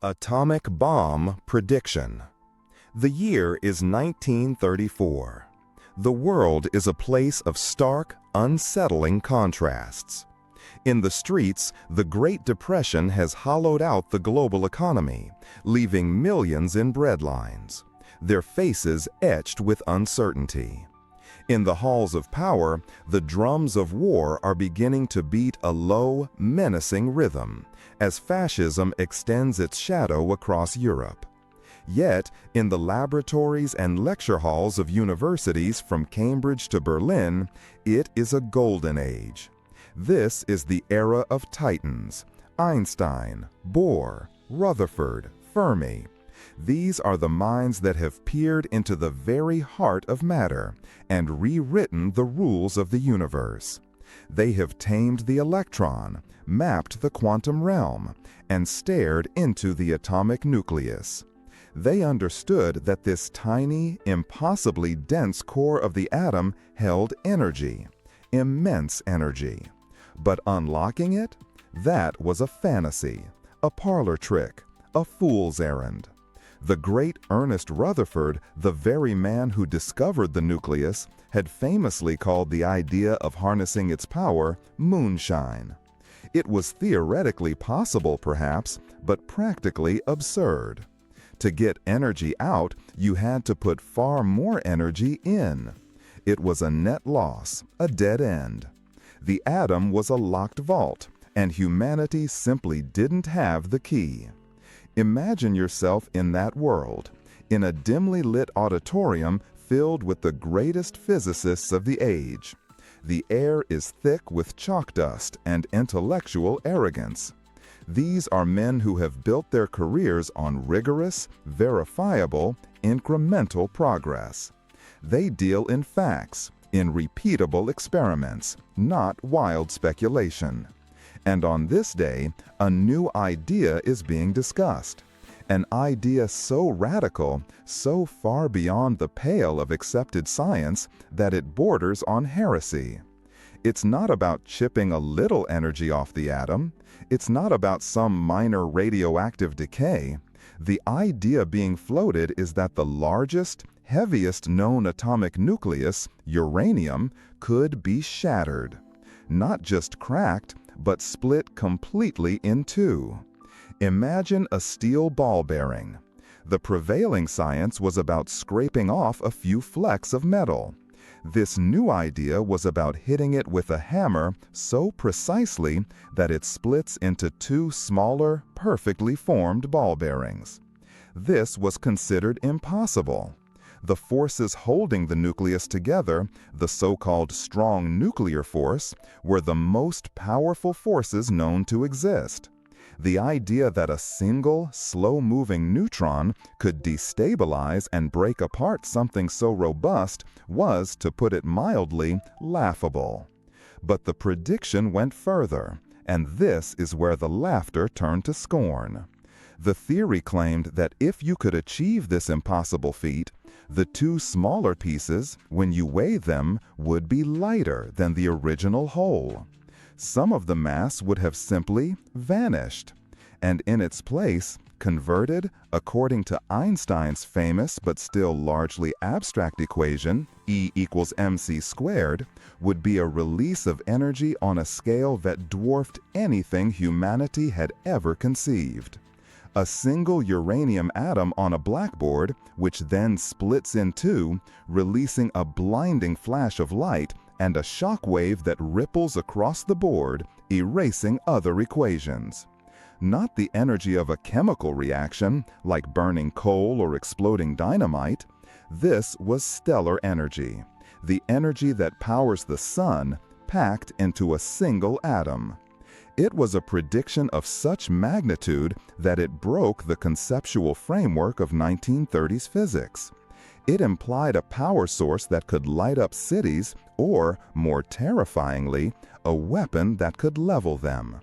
Atomic Bomb Prediction. The year is 1934. The world is a place of stark, unsettling contrasts. In the streets, the Great Depression has hollowed out the global economy, leaving millions in breadlines, their faces etched with uncertainty. In the halls of power, the drums of war are beginning to beat a low, menacing rhythm as fascism extends its shadow across Europe. Yet, in the laboratories and lecture halls of universities from Cambridge to Berlin, it is a golden age. This is the era of titans: Einstein, Bohr, Rutherford, Fermi. These are the minds that have peered into the very heart of matter and rewritten the rules of the universe. They have tamed the electron, mapped the quantum realm, and stared into the atomic nucleus. They understood that this tiny, impossibly dense core of the atom held energy, immense energy. But unlocking it? That was a fantasy, a parlor trick, a fool's errand. The great Ernest Rutherford, the very man who discovered the nucleus, had famously called the idea of harnessing its power moonshine. It was theoretically possible, perhaps, but practically absurd. To get energy out, you had to put far more energy in. It was a net loss, a dead end. The atom was a locked vault, and humanity simply didn't have the key. Imagine yourself in that world, in a dimly lit auditorium filled with the greatest physicists of the age. The air is thick with chalk dust and intellectual arrogance. These are men who have built their careers on rigorous, verifiable, incremental progress. They deal in facts, in repeatable experiments, not wild speculation. And on this day, a new idea is being discussed. An idea so radical, so far beyond the pale of accepted science that it borders on heresy. It's not about chipping a little energy off the atom. It's not about some minor radioactive decay. The idea being floated is that the largest, heaviest known atomic nucleus, uranium, could be shattered. Not just cracked, but split completely in two. Imagine a steel ball bearing. The prevailing science was about scraping off a few flecks of metal. This new idea was about hitting it with a hammer so precisely that it splits into two smaller, perfectly formed ball bearings. This was considered impossible. The forces holding the nucleus together, the so-called strong nuclear force, were the most powerful forces known to exist. The idea that a single, slow-moving neutron could destabilize and break apart something so robust was, to put it mildly, laughable. But the prediction went further, and this is where the laughter turned to scorn. The theory claimed that if you could achieve this impossible feat, the two smaller pieces, when you weigh them, would be lighter than the original whole. Some of the mass would have simply vanished, and in its place, converted, according to Einstein's famous but still largely abstract equation, E equals mc squared, would be a release of energy on a scale that dwarfed anything humanity had ever conceived. A single uranium atom on a blackboard, which then splits in two, releasing a blinding flash of light and a shock wave that ripples across the board, erasing other equations. Not the energy of a chemical reaction, like burning coal or exploding dynamite. This was stellar energy, the energy that powers the sun, packed into a single atom. It was a prediction of such magnitude that it broke the conceptual framework of 1930s physics. It implied a power source that could light up cities, or, more terrifyingly, a weapon that could level them.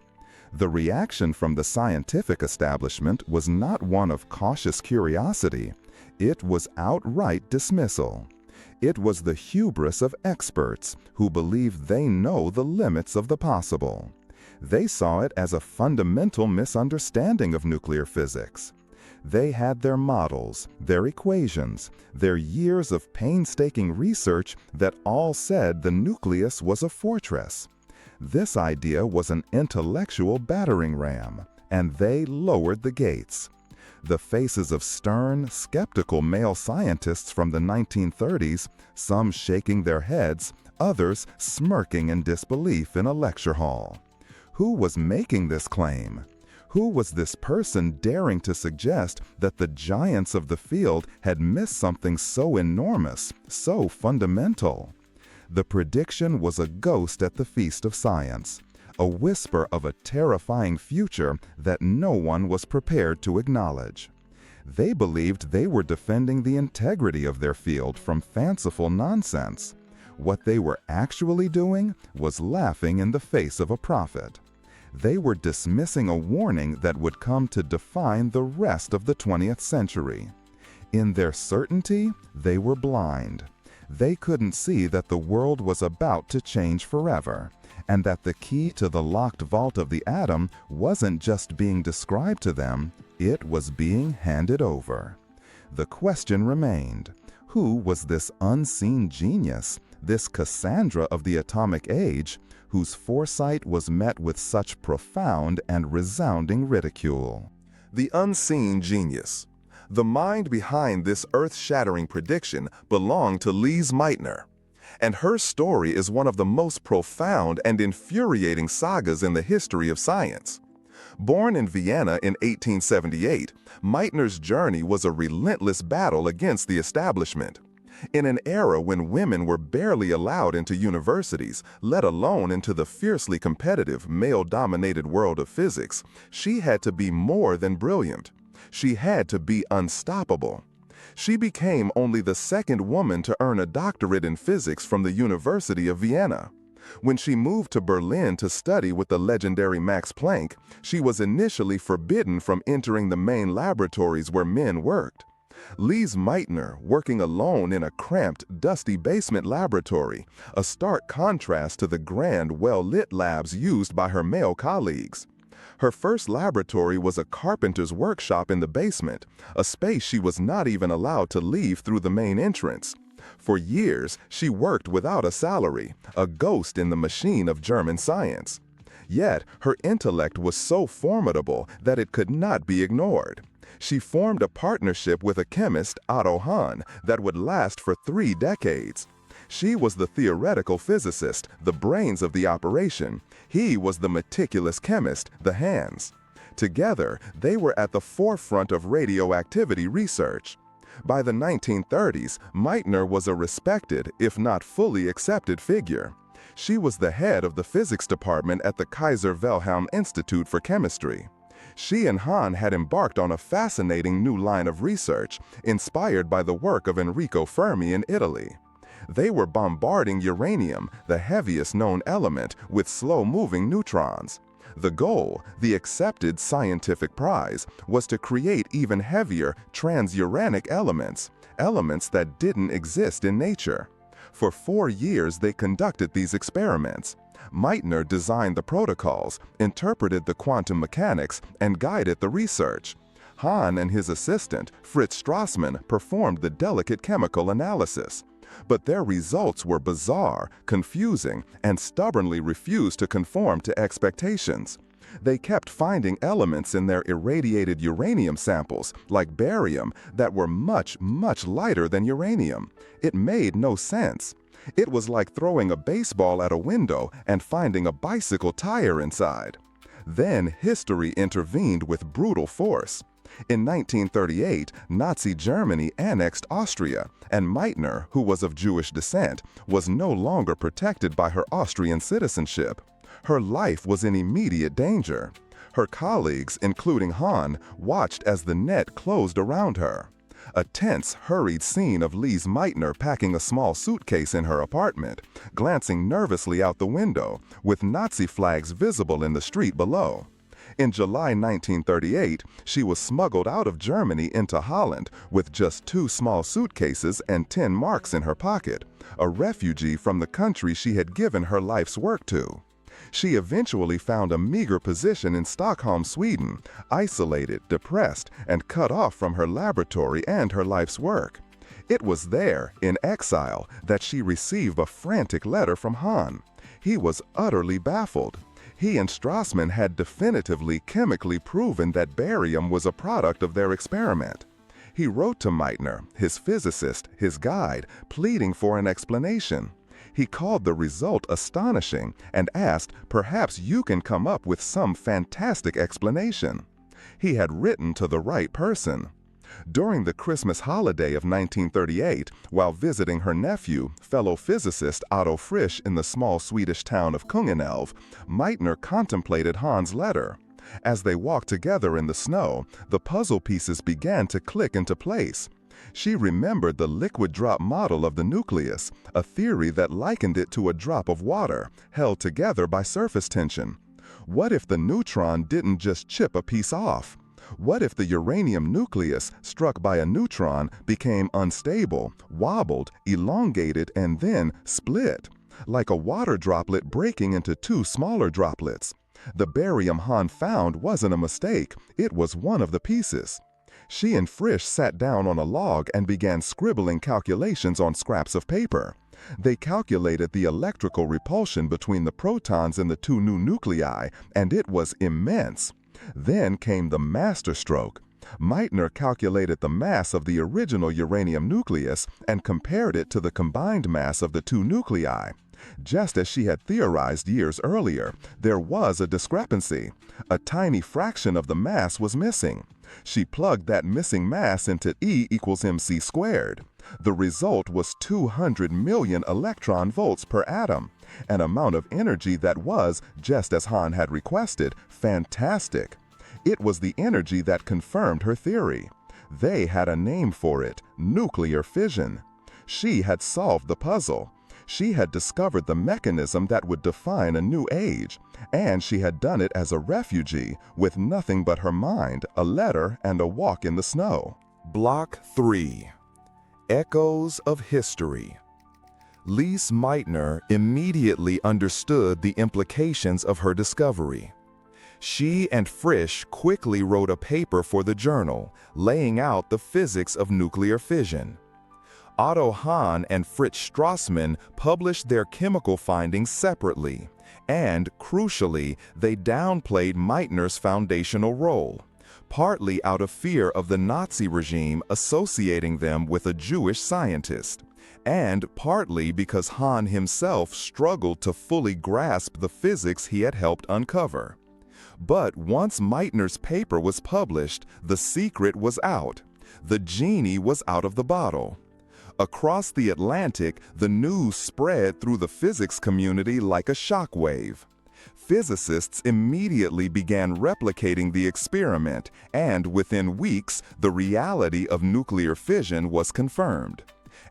The reaction from the scientific establishment was not one of cautious curiosity. It was outright dismissal. It was the hubris of experts who believe they know the limits of the possible. They saw it as a fundamental misunderstanding of nuclear physics. They had their models, their equations, their years of painstaking research that all said the nucleus was a fortress. This idea was an intellectual battering ram, and they lowered the gates. The faces of stern, skeptical male scientists from the 1930s, some shaking their heads, others smirking in disbelief in a lecture hall. Who was making this claim? Who was this person daring to suggest that the giants of the field had missed something so enormous, so fundamental? The prediction was a ghost at the feast of science, a whisper of a terrifying future that no one was prepared to acknowledge. They believed they were defending the integrity of their field from fanciful nonsense. What they were actually doing was laughing in the face of a prophet. They were dismissing a warning that would come to define the rest of the 20th century. In their certainty, they were blind. They couldn't see that the world was about to change forever, and that the key to the locked vault of the atom wasn't just being described to them, it was being handed over. The question remained, who was this unseen genius, this Cassandra of the atomic age, whose foresight was met with such profound and resounding ridicule? The unseen genius. The mind behind this earth-shattering prediction belonged to Lise Meitner, and her story is one of the most profound and infuriating sagas in the history of science. Born in Vienna in 1878, Meitner's journey was a relentless battle against the establishment. In an era when women were barely allowed into universities, let alone into the fiercely competitive, male-dominated world of physics, she had to be more than brilliant. She had to be unstoppable. She became only the second woman to earn a doctorate in physics from the University of Vienna. When she moved to Berlin to study with the legendary Max Planck, she was initially forbidden from entering the main laboratories where men worked. Lise Meitner, working alone in a cramped, dusty basement laboratory, a stark contrast to the grand, well-lit labs used by her male colleagues. Her first laboratory was a carpenter's workshop in the basement, a space she was not even allowed to leave through the main entrance. For years, she worked without a salary, a ghost in the machine of German science. Yet, her intellect was so formidable that it could not be ignored. She formed a partnership with a chemist, Otto Hahn, that would last for 3 decades. She was the theoretical physicist, the brains of the operation. He was the meticulous chemist, the hands. Together, they were at the forefront of radioactivity research. By the 1930s, Meitner was a respected, if not fully accepted figure. She was the head of the physics department at the Kaiser Wilhelm Institute for Chemistry. She and Hahn had embarked on a fascinating new line of research, inspired by the work of Enrico Fermi in Italy. They were bombarding uranium, the heaviest known element, with slow-moving neutrons. The goal, the accepted scientific prize, was to create even heavier transuranic elements, elements that didn't exist in nature. For 4 years they conducted these experiments. Meitner designed the protocols, interpreted the quantum mechanics, and guided the research. Hahn and his assistant, Fritz Strassmann, performed the delicate chemical analysis. But their results were bizarre, confusing, and stubbornly refused to conform to expectations. They kept finding elements in their irradiated uranium samples, like barium, that were much, much lighter than uranium. It made no sense. It was like throwing a baseball at a window and finding a bicycle tire inside. Then history intervened with brutal force. In 1938, Nazi Germany annexed Austria, and Meitner, who was of Jewish descent, was no longer protected by her Austrian citizenship. Her life was in immediate danger. Her colleagues, including Hahn, watched as the net closed around her. A tense, hurried scene of Lise Meitner packing a small suitcase in her apartment, glancing nervously out the window, with Nazi flags visible in the street below. In July 1938, she was smuggled out of Germany into Holland with just 2 small suitcases and 10 marks in her pocket, a refugee from the country she had given her life's work to. She eventually found a meager position in Stockholm, Sweden, isolated, depressed, and cut off from her laboratory and her life's work. It was there, in exile, that she received a frantic letter from Hahn. He was utterly baffled. He and Strassmann had definitively chemically proven that barium was a product of their experiment. He wrote to Meitner, his physicist, his guide, pleading for an explanation. He called the result astonishing and asked, "Perhaps you can come up with some fantastic explanation." He had written to the right person. During the Christmas holiday of 1938, while visiting her nephew, fellow physicist Otto Frisch in the small Swedish town of Kungälv, Meitner contemplated Hahn's letter. As they walked together in the snow, the puzzle pieces began to click into place. She remembered the liquid drop model of the nucleus, a theory that likened it to a drop of water, held together by surface tension. What if the neutron didn't just chip a piece off? What if the uranium nucleus, struck by a neutron, became unstable, wobbled, elongated, and then split, like a water droplet breaking into two smaller droplets? The barium Hahn found wasn't a mistake, it was one of the pieces. She and Frisch sat down on a log and began scribbling calculations on scraps of paper. They calculated the electrical repulsion between the protons in the two new nuclei, and it was immense. Then came the masterstroke. Meitner calculated the mass of the original uranium nucleus and compared it to the combined mass of the two nuclei. Just as she had theorized years earlier, there was a discrepancy. A tiny fraction of the mass was missing. She plugged that missing mass into E equals mc squared. The result was 200 million electron volts per atom, an amount of energy that was, just as Hahn had requested, fantastic. It was the energy that confirmed her theory. They had a name for it: nuclear fission. She had solved the puzzle. She had discovered the mechanism that would define a new age, and she had done it as a refugee, with nothing but her mind, a letter, and a walk in the snow. Block 3. Echoes of History. Lise Meitner immediately understood the implications of her discovery. She and Frisch quickly wrote a paper for the journal, laying out the physics of nuclear fission. Otto Hahn and Fritz Strassmann published their chemical findings separately, and, crucially, they downplayed Meitner's foundational role, partly out of fear of the Nazi regime associating them with a Jewish scientist, and partly because Hahn himself struggled to fully grasp the physics he had helped uncover. But once Meitner's paper was published, the secret was out. The genie was out of the bottle. Across the Atlantic, the news spread through the physics community like a shockwave. Physicists immediately began replicating the experiment, and within weeks, the reality of nuclear fission was confirmed.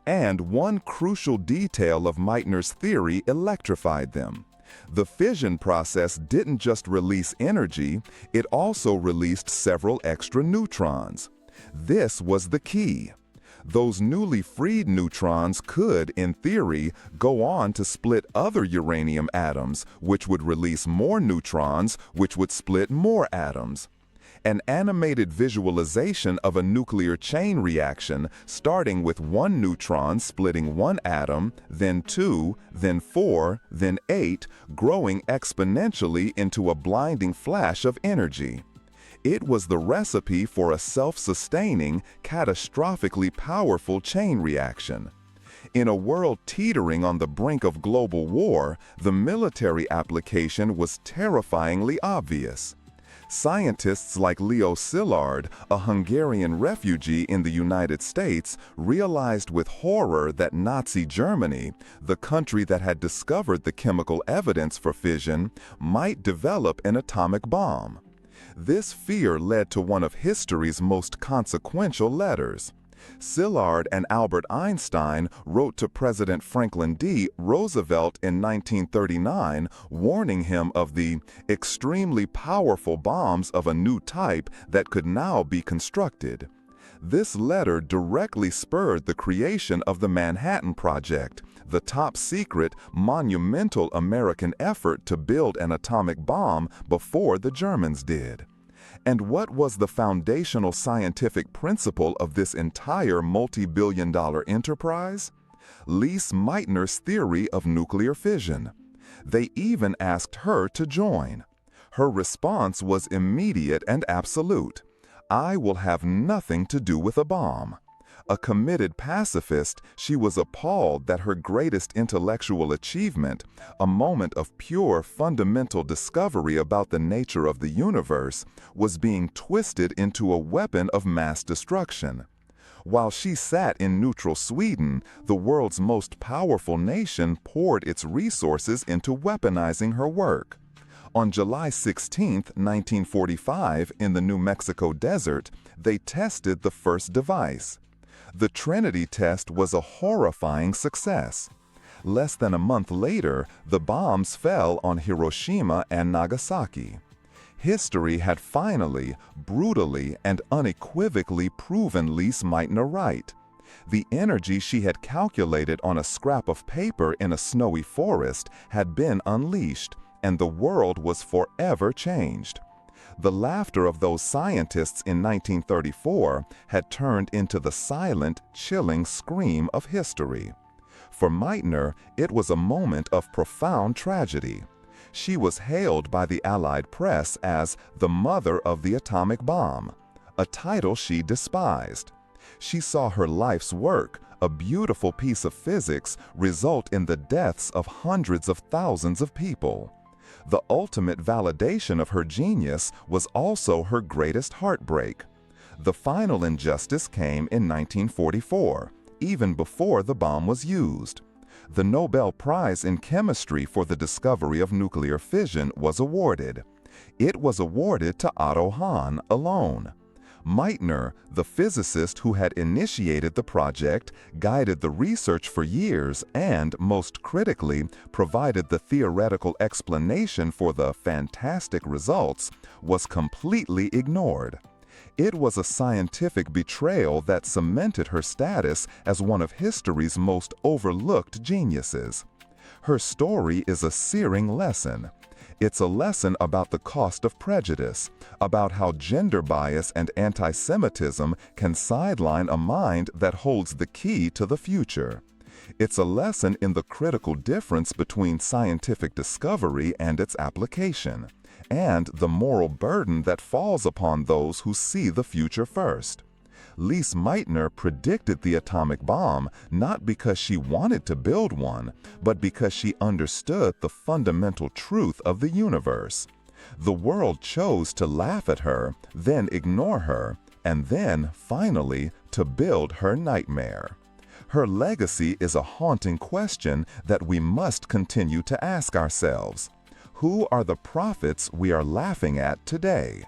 And one crucial detail of Meitner's theory electrified them. The fission process didn't just release energy, it also released several extra neutrons. This was the key. Those newly freed neutrons could, in theory, go on to split other uranium atoms, which would release more neutrons, which would split more atoms. An animated visualization of a nuclear chain reaction, starting with one neutron splitting one atom, then 2, then 4, then 8, growing exponentially into a blinding flash of energy. It was the recipe for a self-sustaining, catastrophically powerful chain reaction. In a world teetering on the brink of global war, the military application was terrifyingly obvious. Scientists like Leo Szilard, a Hungarian refugee in the United States, realized with horror that Nazi Germany, the country that had discovered the chemical evidence for fission, might develop an atomic bomb. This fear led to one of history's most consequential letters. Szilard and Albert Einstein wrote to President Franklin D. Roosevelt in 1939, warning him of the extremely powerful bombs of a new type that could now be constructed. This letter directly spurred the creation of the Manhattan Project, the top-secret, monumental American effort to build an atomic bomb before the Germans did. And what was the foundational scientific principle of this entire multi-billion-dollar enterprise? Lise Meitner's theory of nuclear fission. They even asked her to join. Her response was immediate and absolute. "I will have nothing to do with a bomb." A committed pacifist, she was appalled that her greatest intellectual achievement, a moment of pure fundamental discovery about the nature of the universe, was being twisted into a weapon of mass destruction. While she sat in neutral Sweden, the world's most powerful nation poured its resources into weaponizing her work. On July 16, 1945, in the New Mexico desert, they tested the first device. The Trinity test was a horrifying success. Less than a month later, the bombs fell on Hiroshima and Nagasaki. History had finally, brutally, and unequivocally proven Lise Meitner right. The energy she had calculated on a scrap of paper in a snowy forest had been unleashed, and the world was forever changed. The laughter of those scientists in 1934 had turned into the silent, chilling scream of history. For Meitner, it was a moment of profound tragedy. She was hailed by the Allied press as the mother of the atomic bomb, a title she despised. She saw her life's work, a beautiful piece of physics, result in the deaths of hundreds of thousands of people. The ultimate validation of her genius was also her greatest heartbreak. The final injustice came in 1944, even before the bomb was used. The Nobel Prize in Chemistry for the discovery of nuclear fission was awarded. It was awarded to Otto Hahn alone. Meitner, the physicist who had initiated the project, guided the research for years and, most critically, provided the theoretical explanation for the fantastic results, was completely ignored. It was a scientific betrayal that cemented her status as one of history's most overlooked geniuses. Her story is a searing lesson. It's a lesson about the cost of prejudice, about how gender bias and anti-Semitism can sideline a mind that holds the key to the future. It's a lesson in the critical difference between scientific discovery and its application, and the moral burden that falls upon those who see the future first. Lise Meitner predicted the atomic bomb not because she wanted to build one, but because she understood the fundamental truth of the universe. The world chose to laugh at her, then ignore her, and then, finally, to build her nightmare. Her legacy is a haunting question that we must continue to ask ourselves. Who are the prophets we are laughing at today?